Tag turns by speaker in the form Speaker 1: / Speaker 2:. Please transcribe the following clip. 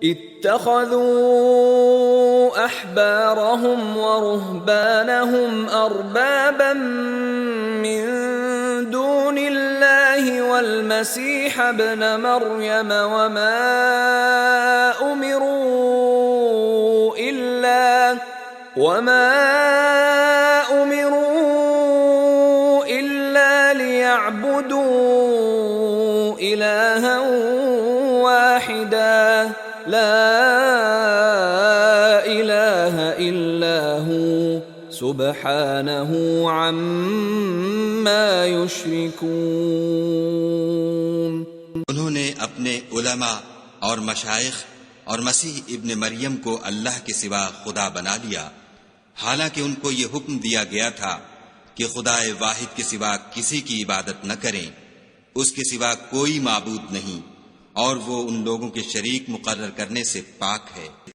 Speaker 1: اتخذوا أحبارهم ورهبانهم أربابا من دون الله والمسيح ابن مريم وما أمروا إلا ليعبدوا إلها واحدا لا إله إلا هو سبحانه عما يشركون।
Speaker 2: उन्होंने अपने उलमा और मशाइख और मसीह इब्न मरियम को अल्लाह के सिवा खुदा बना लिया, हालांकि उनको ये हुक्म दिया गया था कि खुदाए वाहिद के सिवा किसी की इबादत न करें, उसके सिवा कोई माबूद नहीं और वो उन लोगों के शरीक मुकर्रर करने से पाक है।